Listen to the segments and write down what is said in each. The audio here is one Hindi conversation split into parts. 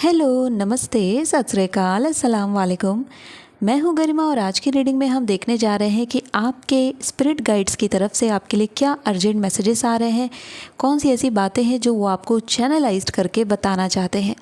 हेलो, नमस्ते, सत श्री अकाल, अस्सलाम वालेकुम। मैं हूँ गरिमा और आज की रीडिंग में हम देखने जा रहे हैं कि आपके स्पिरिट गाइड्स की तरफ से आपके लिए क्या अर्जेंट मैसेजेस आ रहे हैं, कौन सी ऐसी बातें हैं जो वो आपको चैनलाइज्ड करके बताना चाहते हैं।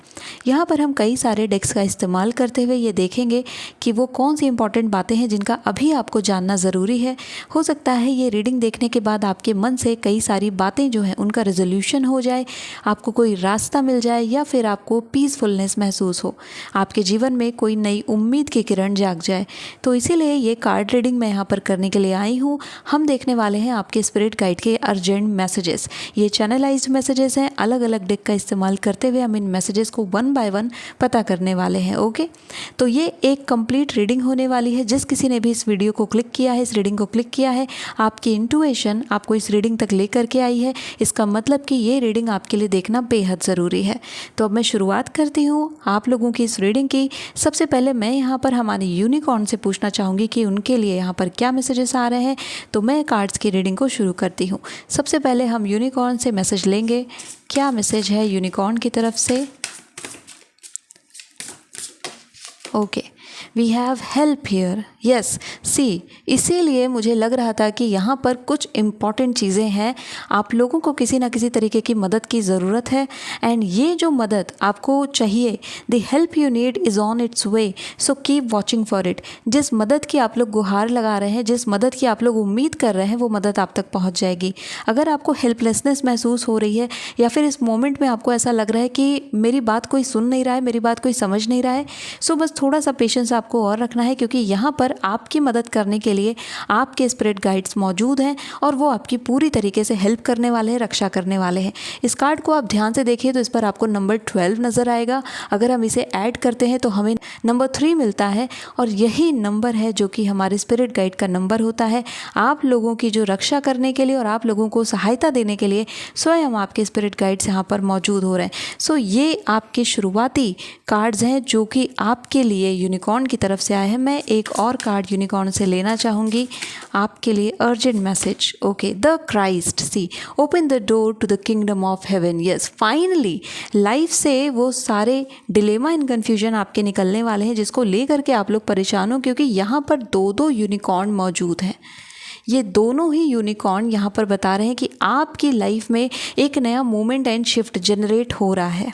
यहाँ पर हम कई सारे डेक्स का इस्तेमाल करते हुए ये देखेंगे कि वो कौन सी इंपॉर्टेंट बातें हैं जिनका अभी आपको जानना ज़रूरी है। हो सकता है ये रीडिंग देखने के बाद आपके मन से कई सारी बातें जो हैं उनका रेजोल्यूशन हो जाए, आपको कोई रास्ता मिल जाए या फिर आपको पीसफुलनेस महसूस हो, आपके जीवन में कोई नई उम्मीद की किरण जाग जाए। तो इसीलिए ये कार्ड रीडिंग मैं यहाँ पर करने के लिए आई हूँ। हम देखने वाले हैं आपके स्पिरिट गाइड के अर्जेंट मैसेजेस। ये चैनलाइज्ड मैसेजेस हैं। अलग अलग डेक का इस्तेमाल करते हुए हम इन मैसेजेस को वन बाय वन पता करने वाले हैं। ओके, तो ये एक कंप्लीट रीडिंग होने वाली है। जिस किसी ने भी इस वीडियो को क्लिक किया है, इस रीडिंग को क्लिक किया है, आपकी इंट्यूएशन आपको इस रीडिंग तक लेकर के आई है। इसका मतलब कि ये रीडिंग आपके लिए देखना बेहद ज़रूरी है। तो अब मैं शुरुआत करती हूँ आप लोगों की इस रीडिंग की। सबसे पहले मैं यहाँ पर हमारे यूनिकॉर्न से पूछना चाहूँगी कि उनके लिए यहाँ पर क्या मैसेजेस आ रहे हैं। तो मैं कार्ड्स की रीडिंग को शुरू करती हूँ। सबसे पहले हम यूनिकॉर्न से मैसेज लेंगे। क्या मैसेज है यूनिकॉर्न की तरफ से? Okay, we have help here. Yes, see, इसीलिए मुझे लग रहा था कि यहाँ पर कुछ इम्पॉर्टेंट चीज़ें हैं। आप लोगों को किसी ना किसी तरीके की मदद की ज़रूरत है एंड ये जो मदद आपको चाहिए, the help you need is on it's way, so keep watching for it. जिस मदद की आप लोग गुहार लगा रहे हैं, जिस मदद की आप लोग उम्मीद कर रहे हैं, वो मदद आप तक पहुँच जाएगी। अगर आपको हेल्पलेसनेस महसूस हो रही है या फिर इस मोमेंट में आपको ऐसा लग रहा है कि मेरी बात कोई सुन नहीं रहा है, मेरी बात कोई समझ नहीं रहा है, सो बस थोड़ा सा पेशेंस आपको और रखना है, क्योंकि यहाँ पर आपकी मदद करने के लिए आपके स्पिरिट गाइड्स मौजूद हैं और वो आपकी पूरी तरीके से हेल्प करने वाले हैं, रक्षा करने वाले हैं। इस कार्ड को आप ध्यान से देखिए तो इस पर आपको नंबर 12 नज़र आएगा। अगर हम इसे ऐड करते हैं तो हमें नंबर 3 मिलता है और यही नंबर है जो कि हमारे स्पिरिट गाइड का नंबर होता है। आप लोगों की जो रक्षा करने के लिए और आप लोगों को सहायता देने के लिए स्वयं आपके स्पिरिट गाइड्स यहाँ पर मौजूद हो रहे हैं। सो ये आपके शुरुआती कार्ड्स हैं जो कि आपके लिए यूनिकॉर्न की तरफ से आए हैं। मैं एक और कार्ड यूनिकॉर्न से लेना चाहूँगी आपके लिए urgent message. Okay, the Christ, see, open the door to the kingdom of heaven. Yes, finally life से वो सारे डिलेमा एंड कन्फ्यूजन आपके निकलने वाले हैं जिसको लेकर के आप लोग परेशान हो, क्योंकि यहाँ पर दो यूनिकॉर्न मौजूद हैं। ये दोनों ही यूनिकॉर्न यहाँ पर बता रहे हैं कि आपकी लाइफ में एक नया मोमेंट एंड शिफ्ट जनरेट हो रहा है।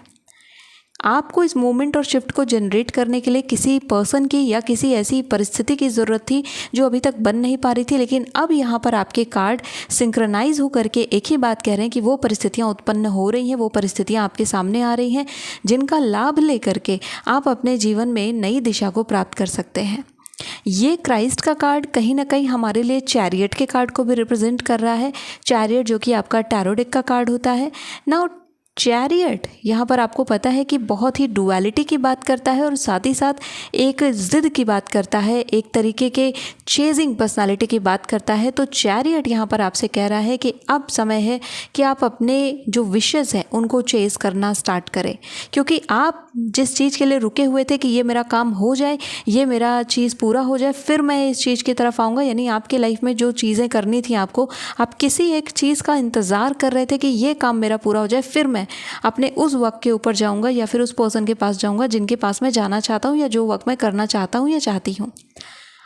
आपको इस मोमेंट और शिफ्ट को जनरेट करने के लिए किसी पर्सन की या किसी ऐसी परिस्थिति की ज़रूरत थी जो अभी तक बन नहीं पा रही थी, लेकिन अब यहाँ पर आपके कार्ड सिंक्रोनाइज होकर के एक ही बात कह रहे हैं कि वो परिस्थितियाँ उत्पन्न हो रही हैं, वो परिस्थितियाँ आपके सामने आ रही हैं जिनका लाभ लेकर के आप अपने जीवन में नई दिशा को प्राप्त कर सकते हैं। ये क्राइस्ट का कार्ड कहीं ना कहीं हमारे लिए चैरियट के कार्ड को भी रिप्रेजेंट कर रहा है। चैरियट जो कि आपका टैरो डेक का कार्ड होता है। नाउ चैरियट यहाँ पर आपको पता है कि बहुत ही डुअलिटी की बात करता है और साथ ही साथ एक ज़िद की बात करता है, एक तरीके के चेजिंग पर्सनालिटी की बात करता है। तो चैरियट यहाँ पर आपसे कह रहा है कि अब समय है कि आप अपने जो विशेस हैं उनको चेज़ करना स्टार्ट करें, क्योंकि आप जिस चीज़ के लिए रुके हुए थे कि ये मेरा काम हो जाए, ये मेरा चीज़ पूरा हो जाए, फिर मैं इस चीज़ की तरफ आऊँगा, यानी आपके लाइफ में जो चीज़ें करनी थी आपको, आप किसी एक चीज़ का इंतज़ार कर रहे थे कि ये काम मेरा पूरा हो जाए, फिर मैं अपने उस वक्त के ऊपर जाऊंगा या फिर उस पर्सन के पास जाऊंगा जिनके पास मैं जाना चाहता हूं या जो वक्त मैं करना चाहता हूं या चाहती हूं।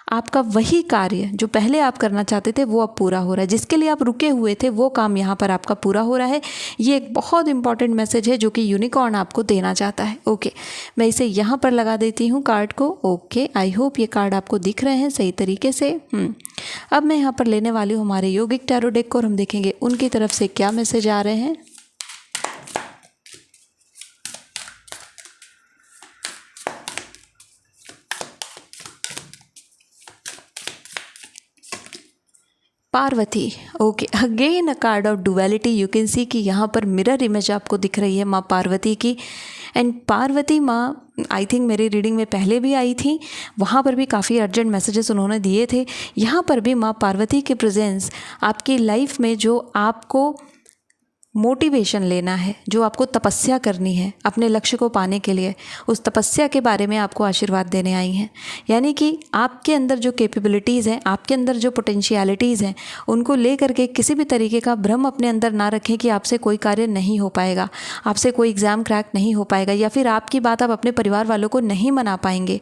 आपका वही कार्य जो पहले आप करना चाहते थे वो अब पूरा हो रहा है, जिसके लिए आप रुके हुए थे वो काम यहाँ पर आपका पूरा हो रहा है। ये एक बहुत इंपॉर्टेंट मैसेज है जो कि यूनिकॉर्न आपको देना चाहता है। ओके, मैं इसे यहाँ पर लगा देती हूँ कार्ड को। ओके, आई होप ये कार्ड आपको दिख रहे हैं सही तरीके से। अब मैं यहाँ पर लेने वाली हूँ हमारे योगिक टैरो डेक को और हम देखेंगे उनकी तरफ से क्या मैसेज आ रहे हैं। Parvati. Okay, again a card of duality. You can सी कि यहाँ पर मिरर इमेज आपको दिख रही है माँ पार्वती की। एंड पार्वती माँ आई थिंक मेरी रीडिंग में पहले भी आई थी, वहाँ पर भी काफ़ी अर्जेंट मैसेजेस उन्होंने दिए थे। यहाँ पर भी माँ पार्वती की प्रेजेंस आपकी लाइफ में जो आपको मोटिवेशन लेना है, जो आपको तपस्या करनी है अपने लक्ष्य को पाने के लिए, उस तपस्या के बारे में आपको आशीर्वाद देने आई हैं। यानी कि आपके अंदर जो कैपेबिलिटीज़ हैं, आपके अंदर जो पोटेंशियलिटीज़ हैं, उनको ले करके किसी भी तरीके का भ्रम अपने अंदर ना रखें कि आपसे कोई कार्य नहीं हो पाएगा, आपसे कोई एग्ज़ाम क्रैक नहीं हो पाएगा, या फिर आपकी बात आप अपने परिवार वालों को नहीं मना पाएंगे।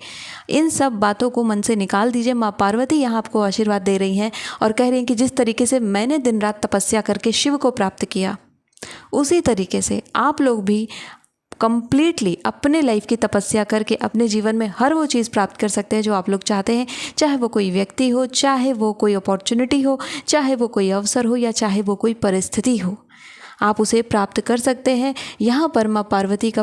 इन सब बातों को मन से निकाल दीजिए। माँ पार्वती यहाँ आपको आशीर्वाद दे रही हैं और कह रही हैं कि जिस तरीके से मैंने दिन रात तपस्या करके शिव को प्राप्त किया, उसी तरीके से आप लोग भी कंप्लीटली अपने लाइफ की तपस्या करके अपने जीवन में हर वो चीज़ प्राप्त कर सकते हैं जो आप लोग चाहते हैं। चाहे वो कोई व्यक्ति हो, चाहे वो कोई अपॉर्चुनिटी हो, चाहे वो कोई अवसर हो, या चाहे वो कोई परिस्थिति हो, आप उसे प्राप्त कर सकते हैं। यहाँ पर माँ पार्वती का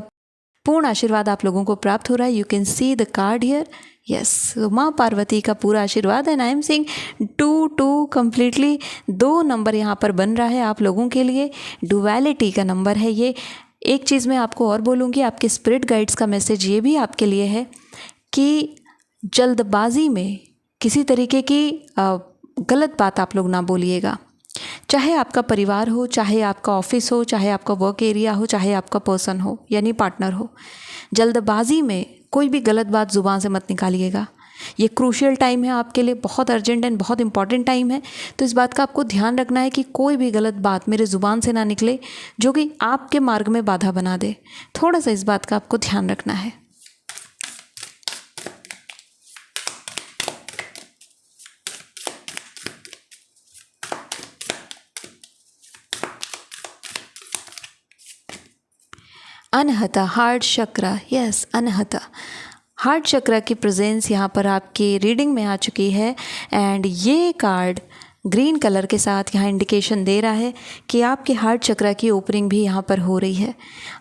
पूर्ण आशीर्वाद आप लोगों को प्राप्त हो रहा है। You can see the card here. Yes, माँ पार्वती का पूरा आशीर्वाद है। I am saying 2 completely 2 number यहाँ पर बन रहा है आप लोगों के लिए। डुअलिटी का नंबर है ये। एक चीज़ मैं आपको और बोलूँगी, आपके स्पिरिट गाइड्स का मैसेज ये भी आपके लिए है कि जल्दबाजी में किसी तरीके की गलत बात आप लोग ना बोलिएगा। चाहे आपका परिवार हो, चाहे आपका ऑफिस हो, चाहे आपका वर्क एरिया हो, चाहे आपका पर्सन हो यानी पार्टनर हो, जल्दबाजी में कोई भी गलत बात ज़ुबान से मत निकालिएगा। ये क्रूशियल टाइम है आपके लिए, बहुत अर्जेंट एंड बहुत इंपॉर्टेंट टाइम है। तो इस बात का आपको ध्यान रखना है कि कोई भी गलत बात मेरे ज़ुबान से ना निकले जो कि आपके मार्ग में बाधा बना दे। थोड़ा सा इस बात का आपको ध्यान रखना है। अनहता हार्ट चक्र। यस, अनहता हार्ट चक्र की प्रेजेंस यहाँ पर आपकी रीडिंग में आ चुकी है। एंड ये कार्ड ग्रीन कलर के साथ यहाँ इंडिकेशन दे रहा है कि आपके हार्ट चक्र की ओपनिंग भी यहाँ पर हो रही है।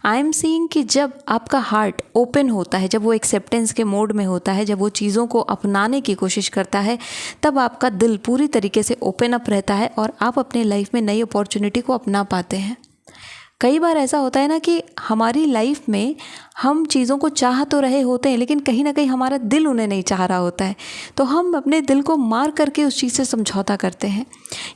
आई एम सीइंग कि जब आपका हार्ट ओपन होता है, जब वो एक्सेप्टेंस के मोड में होता है, जब वो चीज़ों को अपनाने की कोशिश करता है, तब आपका दिल पूरी तरीके से ओपन अप रहता है और आप अपने लाइफ में नई अपॉर्चुनिटी को अपना पाते हैं। कई बार ऐसा होता है ना कि हमारी लाइफ में हम चीज़ों को चाह तो रहे होते हैं, लेकिन कहीं ना कहीं हमारा दिल उन्हें नहीं चाह रहा होता है, तो हम अपने दिल को मार करके उस चीज़ से समझौता करते हैं।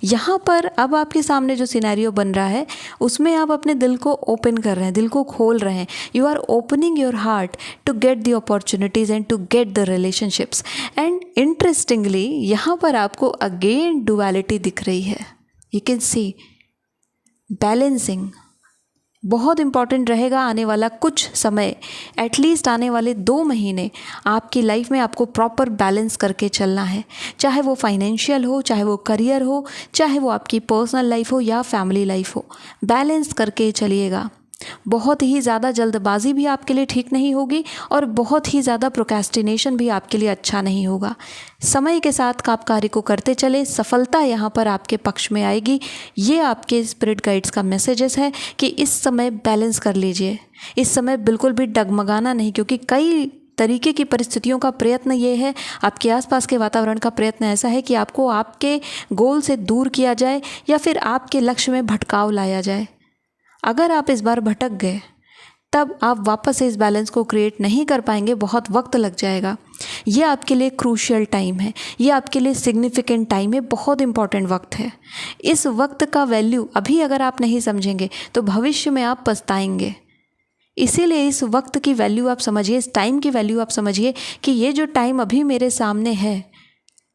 यहाँ पर अब आपके सामने जो सिनेरियो बन रहा है उसमें आप अपने दिल को ओपन कर रहे हैं, दिल को खोल रहे हैं। You are opening your heart to get the opportunities and to get the relationships. And interestingly यहाँ पर आपको अगेन डुअलिटी दिख रही है। यू कैन सी बैलेंसिंग बहुत इंपॉर्टेंट रहेगा। आने वाला कुछ समय, एटलीस्ट आने वाले 2 महीने आपकी लाइफ में आपको प्रॉपर बैलेंस करके चलना है। चाहे वो फाइनेंशियल हो, चाहे वो करियर हो, चाहे वो आपकी पर्सनल लाइफ हो या फैमिली लाइफ हो, बैलेंस करके चलिएगा। बहुत ही ज़्यादा जल्दबाजी भी आपके लिए ठीक नहीं होगी और बहुत ही ज़्यादा प्रोक्रेस्टिनेशन भी आपके लिए अच्छा नहीं होगा। समय के साथ आप कार्य को करते चले, सफलता यहाँ पर आपके पक्ष में आएगी। ये आपके स्पिरिट गाइड्स का मैसेजेस है कि इस समय बैलेंस कर लीजिए। इस समय बिल्कुल भी डगमगाना नहीं, क्योंकि कई तरीके की परिस्थितियों का प्रयत्न ये है, आपके आसपास के वातावरण का प्रयत्न ऐसा है कि आपको आपके गोल से दूर किया जाए या फिर आपके लक्ष्य में भटकाव लाया जाए। अगर आप इस बार भटक गए तब आप वापस से इस बैलेंस को क्रिएट नहीं कर पाएंगे, बहुत वक्त लग जाएगा। ये आपके लिए क्रूशियल टाइम है, ये आपके लिए सिग्निफिकेंट टाइम है, बहुत इंपॉर्टेंट वक्त है। इस वक्त का वैल्यू अभी अगर आप नहीं समझेंगे तो भविष्य में आप पछताएंगे। इसीलिए इस वक्त की वैल्यू आप समझिए, इस टाइम की वैल्यू आप समझिए कि ये जो टाइम अभी मेरे सामने है,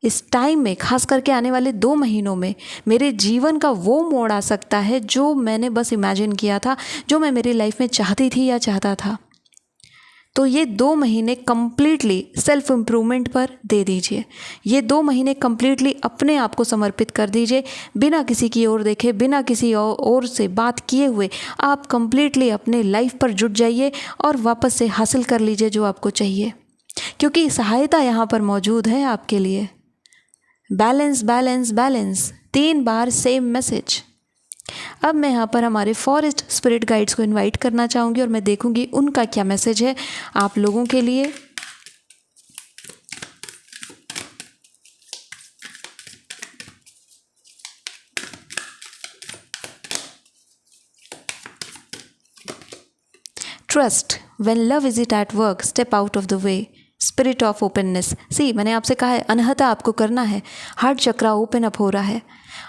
इस टाइम में खास करके आने वाले 2 महीनों में मेरे जीवन का वो मोड़ आ सकता है जो मैंने बस इमेजिन किया था, जो मैं मेरी लाइफ में चाहती थी या चाहता था। तो ये 2 महीने कम्प्लीटली सेल्फ इम्प्रूवमेंट पर दे दीजिए। ये 2 महीने कम्प्लीटली अपने आप को समर्पित कर दीजिए, बिना किसी की ओर देखे, बिना किसी और से बात किए हुए आप कम्प्लीटली अपने लाइफ पर जुट जाइए और वापस से हासिल कर लीजिए जो आपको चाहिए, क्योंकि सहायता यहाँ पर मौजूद है आपके लिए। बैलेंस बैलेंस बैलेंस, 3 बार सेम मैसेज। अब मैं यहाँ पर हमारे फॉरेस्ट स्पिरिट गाइड्स को इनवाइट करना चाहूँगी और मैं देखूँगी उनका क्या मैसेज है आप लोगों के लिए। Trust when love is it at work, step out of the way, spirit of openness. See, मैंने आपसे कहा है अनहता आपको करना है, हार्ट चक्र ओपन अप हो रहा है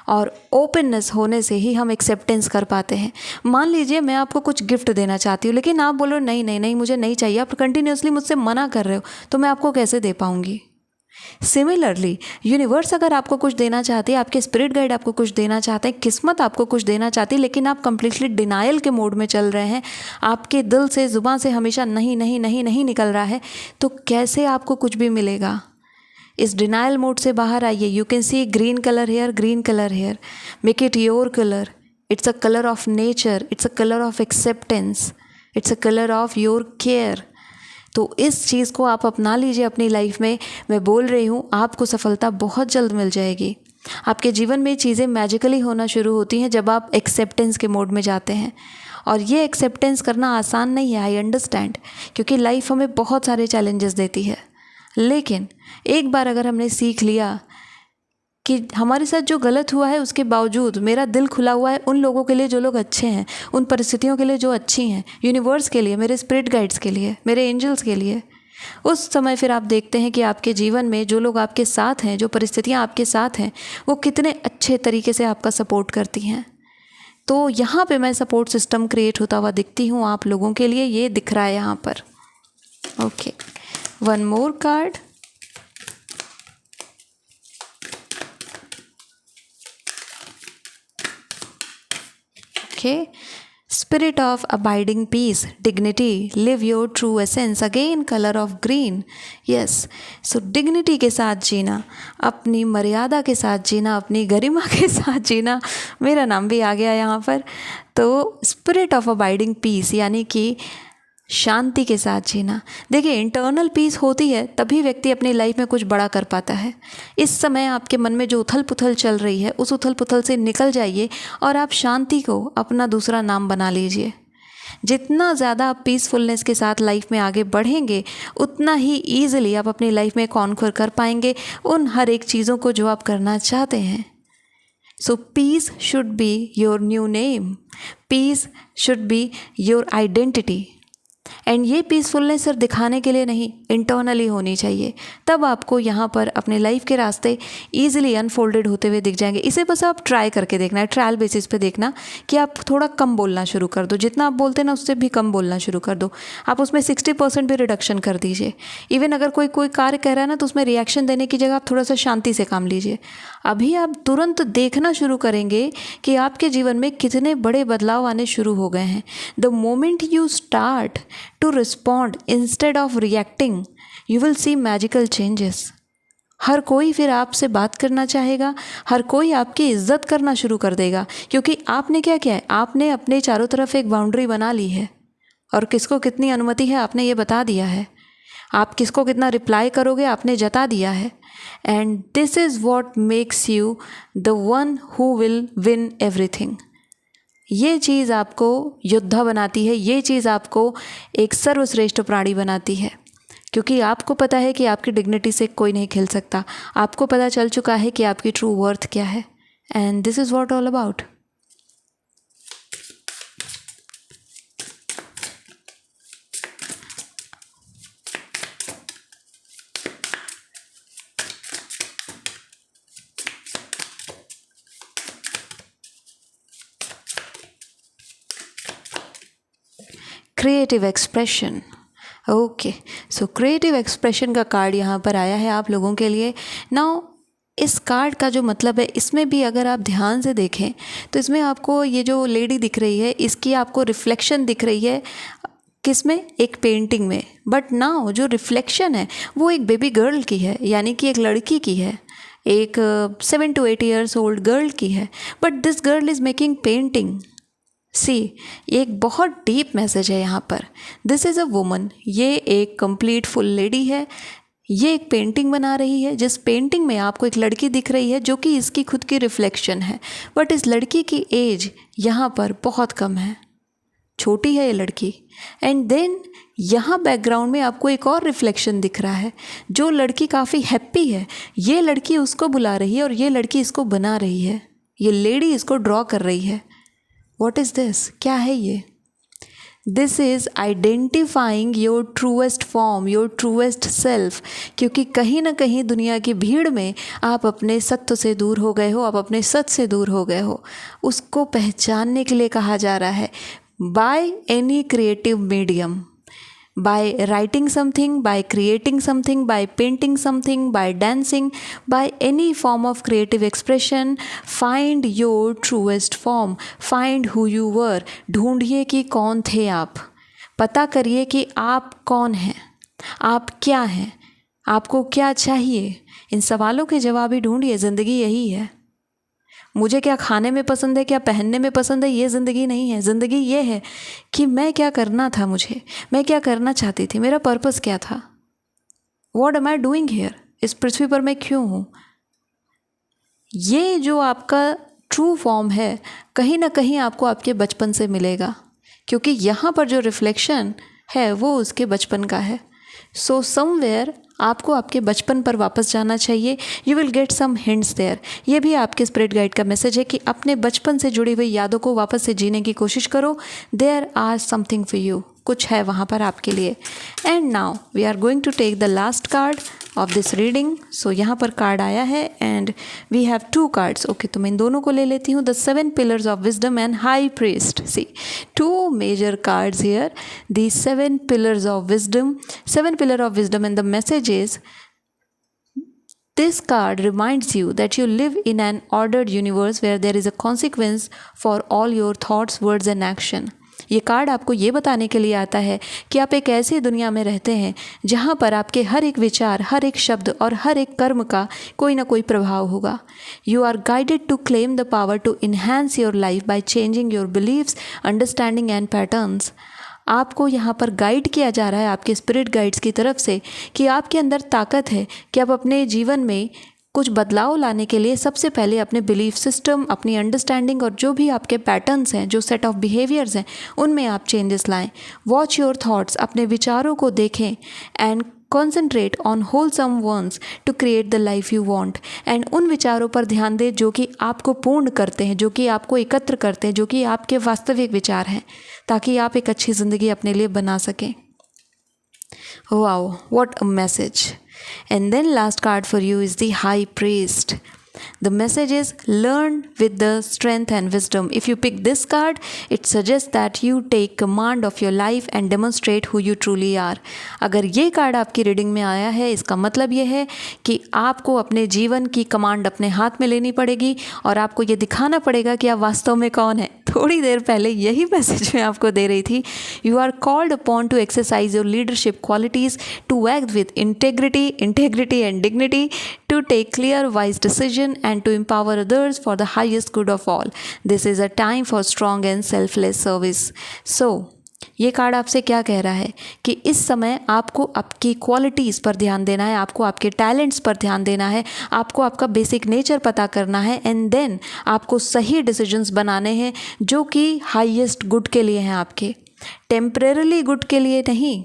और ओपननेस होने से ही हम एक्सेप्टेंस कर पाते हैं। मान लीजिए मैं आपको कुछ गिफ्ट देना चाहती हूँ, लेकिन आप बोलो नहीं नहीं नहीं मुझे नहीं चाहिए, आप कंटिन्यूसली मुझसे मना कर रहे हो, तो मैं आपको कैसे दे पाऊँगी। सिमिलरली यूनिवर्स अगर आपको कुछ देना चाहती है, आपके स्पिरिट गाइड आपको कुछ देना चाहते हैं, किस्मत आपको कुछ देना चाहती है, लेकिन आप कंप्लीटली डिनायल के मोड में चल रहे हैं, आपके दिल से ज़ुबान से हमेशा नहीं नहीं नहीं नहीं निकल रहा है, तो कैसे आपको कुछ भी मिलेगा। इस डिनायल मोड से बाहर आइए। You can see green colour hair, green colour hair, make it your colour. It's a colour of nature, it's a colour of acceptance, it's a colour of your care. तो इस चीज़ को आप अपना लीजिए अपनी लाइफ में। मैं बोल रही हूँ आपको सफलता बहुत जल्द मिल जाएगी। आपके जीवन में चीज़ें मैजिकली होना शुरू होती हैं जब आप एक्सेप्टेंस के मोड में जाते हैं। और ये एक्सेप्टेंस करना आसान नहीं है, आई अंडरस्टैंड, क्योंकि लाइफ हमें बहुत सारे चैलेंजेस देती है। लेकिन एक बार अगर हमने सीख लिया कि हमारे साथ जो गलत हुआ है उसके बावजूद मेरा दिल खुला हुआ है उन लोगों के लिए जो लोग अच्छे हैं, उन परिस्थितियों के लिए जो अच्छी हैं, यूनिवर्स के लिए, मेरे स्पिरिट गाइड्स के लिए, मेरे एंजल्स के लिए, उस समय फिर आप देखते हैं कि आपके जीवन में जो लोग आपके साथ हैं, जो परिस्थितियाँ आपके साथ हैं, वो कितने अच्छे तरीके से आपका सपोर्ट करती हैं। तो यहाँ पे मैं सपोर्ट सिस्टम क्रिएट होता हुआ दिखती हूँ आप लोगों के लिए, ये दिख रहा है यहाँ पर। Okay, one more card. Okay, spirit of abiding peace, dignity, live your true essence, again color of green. Yes, so dignity के साथ जीना, अपनी मर्यादा के साथ जीना, अपनी गरिमा के साथ जीना, मेरा नाम भी आ गया यहाँ पर। तो spirit of abiding peace यानी कि शांति के साथ जीना। देखिए, इंटरनल पीस होती है तभी व्यक्ति अपनी लाइफ में कुछ बड़ा कर पाता है। इस समय आपके मन में जो उथल पुथल चल रही है, उस उथल पुथल से निकल जाइए और आप शांति को अपना दूसरा नाम बना लीजिए। जितना ज़्यादा आप पीसफुलनेस के साथ लाइफ में आगे बढ़ेंगे, उतना ही ईजिली आप अपनी लाइफ में कॉन्कर कर पाएंगे उन हर एक चीज़ों को जो आप करना चाहते हैं। So peace should be your new name, peace should be your identity. And ये पीसफुलनेस सिर्फ दिखाने के लिए नहीं, इंटरनली होनी चाहिए। तब आपको यहाँ पर अपने लाइफ के रास्ते ईजिली अनफोल्डेड होते हुए दिख जाएंगे। इसे बस आप ट्राई करके देखना है, ट्रायल बेसिस पे देखना कि आप थोड़ा कम बोलना शुरू कर दो। जितना आप बोलते हैं ना उससे भी कम बोलना शुरू कर दो। आप उसमें 60% भी रिडक्शन कर दीजिए। इवन अगर कोई कार्य कह रहा है ना, तो उसमें रिएक्शन देने की जगह आप थोड़ा सा शांति से काम लीजिए। अभी आप तुरंत देखना शुरू करेंगे कि आपके जीवन में कितने बड़े बदलाव आने शुरू हो गए हैं। The moment you start to respond instead of reacting, you will see magical changes. हर कोई फिर आपसे बात करना चाहेगा, हर कोई आपकी इज्जत करना शुरू कर देगा, क्योंकि आपने क्या किया है, आपने अपने चारों तरफ एक बाउंड्री बना ली है और किसको कितनी अनुमति है आपने ये बता दिया है। आप किसको कितना रिप्लाई करोगे आपने जता दिया है। And this is what makes you the one who will win everything. ये चीज़ आपको योद्धा बनाती है, ये चीज़ आपको एक सर्वश्रेष्ठ प्राणी बनाती है, क्योंकि आपको पता है कि आपकी डिग्निटी से कोई नहीं खेल सकता। आपको पता चल चुका है कि आपकी ट्रू वर्थ क्या है। And this is what all about. Creative expression. Okay, so creative expression का कार्ड यहाँ पर आया है आप लोगों के लिए। नाउ इस कार्ड का जो मतलब है, इसमें भी अगर आप ध्यान से देखें तो इसमें आपको ये जो लेडी दिख रही है, इसकी आपको रिफ्लेक्शन दिख रही है। किसमें? एक पेंटिंग में। बट नाउ जो रिफ्लेक्शन है वो एक बेबी गर्ल की है, यानी कि एक लड़की की है, एक 7 to 8 years ओल्ड गर्ल की है। But this girl is making painting. See, एक बहुत डीप मैसेज है यहाँ पर। दिस इज़ अ वुमन, ये एक कंप्लीट फुल लेडी है। ये एक पेंटिंग बना रही है, जिस पेंटिंग में आपको एक लड़की दिख रही है जो कि इसकी खुद की रिफ्लेक्शन है। बट इस लड़की की एज यहाँ पर बहुत कम है, छोटी है ये लड़की। एंड देन यहाँ बैकग्राउंड में आपको एक और रिफ्लेक्शन दिख रहा है, जो लड़की काफ़ी हैप्पी है। ये लड़की उसको बुला रही है और ये लड़की इसको बना रही है। ये लेडी इसको ड्रॉ कर रही है। What is this? क्या है ये? This is identifying your truest form, your truest self. क्योंकि कहीं ना कहीं दुनिया की भीड़ में आप अपने सत्य से दूर हो गए हो, आप अपने सच से दूर हो गए हो। उसको पहचानने के लिए कहा जा रहा है by any creative medium, by writing something, by creating something, by painting something, by dancing, by any form of creative expression, find your truest form, find who you were। ढूंढिए कि कौन थे आप, पता करिए कि आप कौन हैं, आप क्या हैं, आपको क्या चाहिए। इन सवालों के जवाब ही ढूंढिए। ज़िंदगी यही है। मुझे क्या खाने में पसंद है, क्या पहनने में पसंद है, ये ज़िंदगी नहीं है। ज़िंदगी ये है कि मैं क्या करना था, मैं क्या करना चाहती थी, मेरा पर्पस क्या था, what am I doing here, इस पृथ्वी पर मैं क्यों हूँ। ये जो आपका ट्रू फॉर्म है कहीं ना कहीं आपको आपके बचपन से मिलेगा, क्योंकि यहाँ पर जो रिफ्लेक्शन है वो उसके बचपन का है। सो समवेयर आपको आपके बचपन पर वापस जाना चाहिए। You will get some hints there. ये भी आपके स्पिरिट गाइड का मैसेज है कि अपने बचपन से जुड़ी हुई यादों को वापस से जीने की कोशिश करो। There are something for you, कुछ है वहाँ पर आपके लिए। And now we are going to take the last card of this reading. So यहाँ पर कार्ड आया है and we have 2 cards. Okay, तो मैं इन दोनों को ले लेती हूँ, the 7 pillars of wisdom and high priest. See 2 major cards here, the 7 pillars of wisdom, 7 pillar of wisdom and the message is this card reminds you that you live in an ordered universe where there is a consequence for all your thoughts, words and action। ये कार्ड आपको ये बताने के लिए आता है कि आप एक ऐसी दुनिया में रहते हैं जहाँ पर आपके हर एक विचार, हर एक शब्द और हर एक कर्म का कोई ना कोई प्रभाव होगा। You are guided to claim the power to enhance your life by changing your beliefs, understanding and patterns. आपको यहाँ पर गाइड किया जा रहा है आपके स्पिरिट गाइड्स की तरफ से कि आपके अंदर ताकत है कि आप अपने जीवन में कुछ बदलाव लाने के लिए सबसे पहले अपने बिलीफ सिस्टम, अपनी अंडरस्टैंडिंग और जो भी आपके पैटर्न्स हैं, जो सेट ऑफ बिहेवियर्स हैं, उनमें आप चेंजेस लाएं। वॉच योर थॉट्स, अपने विचारों को देखें and concentrate on wholesome ones to create the life you want. And उन विचारों पर ध्यान दें जो कि आपको पूर्ण करते हैं, जो कि आपको एकत्र करते हैं, जो कि आपके वास्तविक विचार हैं, ताकि आप एक अच्छी ज़िंदगी अपने लिए बना सकें। Wow, what a message. And then last card for you is the High Priest. The message is learn with the strength and wisdom. If you pick this card, it suggests that you take command of your life and demonstrate who you truly are. अगर ये कार्ड आपकी रीडिंग में आया है, इसका मतलब ये है कि आपको अपने जीवन की कमांड अपने हाथ में लेनी पड़ेगी और आपको ये दिखाना पड़ेगा कि आप वास्तव में कौन है। थोड़ी देर पहले यही मैसेज मैं आपको दे रही थी। You are called upon to exercise your leadership qualities, to act with integrity and dignity, to take clear, wise decision and to empower others for the highest good of all. This is a time for strong and selfless service. So, ये कार्ड आपसे क्या कह रहा है कि इस समय आपको आपकी क्वालिटीज़ पर ध्यान देना है, आपको आपके टैलेंट्स पर ध्यान देना है, आपको आपका बेसिक नेचर पता करना है एंड देन आपको सही डिसीजंस बनाने हैं जो कि हाईएस्ट गुड के लिए हैं, आपके टेम्परेरली गुड के लिए नहीं।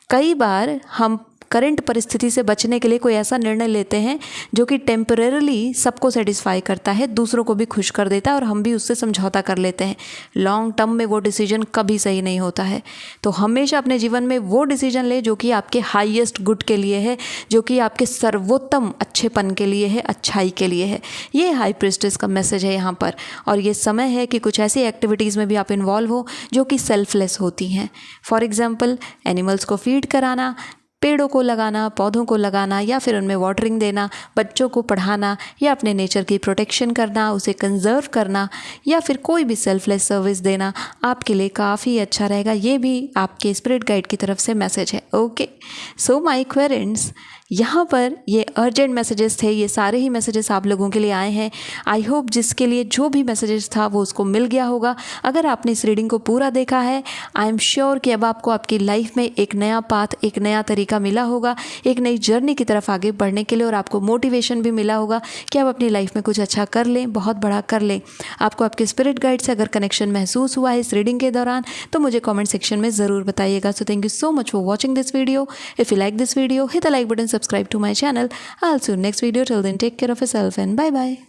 कई बार हम करंट परिस्थिति से बचने के लिए कोई ऐसा निर्णय लेते हैं जो कि टेम्परेरली सबको सेटिस्फाई करता है, दूसरों को भी खुश कर देता है और हम भी उससे समझौता कर लेते हैं। लॉन्ग टर्म में वो डिसीजन कभी सही नहीं होता है। तो हमेशा अपने जीवन में वो डिसीजन ले जो कि आपके हाईएस्ट गुड के लिए है, जो कि आपके सर्वोत्तम अच्छेपन के लिए है, अच्छाई के लिए है। ये हाई प्रीस्टेस का मैसेज है यहाँ पर। और ये समय है कि कुछ ऐसी एक्टिविटीज़ में भी आप इन्वॉल्व हो जो कि सेल्फलेस होती हैं। फॉर एग्जाम्पल, एनिमल्स को फीड कराना, पेड़ों को लगाना, पौधों को लगाना या फिर उनमें वाटरिंग देना, बच्चों को पढ़ाना या अपने नेचर की प्रोटेक्शन करना, उसे कंजर्व करना या फिर कोई भी सेल्फलेस सर्विस देना आपके लिए काफ़ी अच्छा रहेगा। ये भी आपके स्पिरिट गाइड की तरफ से मैसेज है। ओके, सो माय क्वेरेंट्स, यहाँ पर ये अर्जेंट मैसेजेस थे, ये सारे ही मैसेजेस आप लोगों के लिए आए हैं। आई होप जिसके लिए जो भी मैसेजेस था वो उसको मिल गया होगा। अगर आपने इस रीडिंग को पूरा देखा है, आई एम श्योर कि अब आपको आपकी लाइफ में एक नया पाथ, एक नया तरीका मिला होगा, एक नई जर्नी की तरफ आगे बढ़ने के लिए, और आपको मोटिवेशन भी मिला होगा कि आप अपनी लाइफ में कुछ अच्छा कर लें, बहुत बड़ा कर लें। आपको आपके स्पिरिट गाइड से अगर कनेक्शन महसूस हुआ है इस रीडिंग के दौरान तो मुझे कॉमेंट सेक्शन में ज़रूर बताइएगा। So thank you so much for watching this video. If you like this video, hit the like button, subscribe to my channel. I'll see you next video. Till then, take care of yourself and bye bye.